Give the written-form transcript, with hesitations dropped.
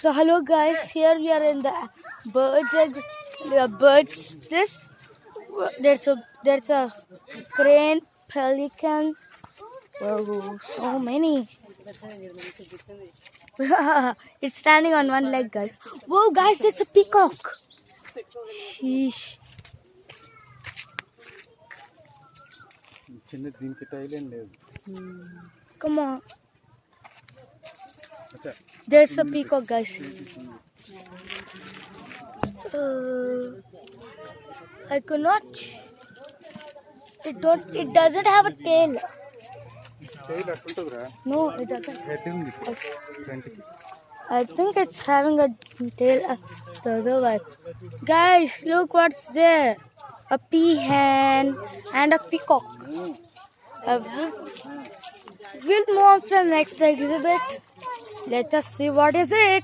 So hello guys, here we are in the birds nest. There's a crane, pelican. Whoa, so many. It's standing on one leg, guys. Whoa, guys, it's a peacock. Sheesh. Come on. There's a peacock, guys. I cannot. It doesn't have a tail. No, it doesn't. I think it's having a tail. The other one. Guys, look what's there. A peahen and a peacock. We'll move on to the next exhibit. Let us see what is it.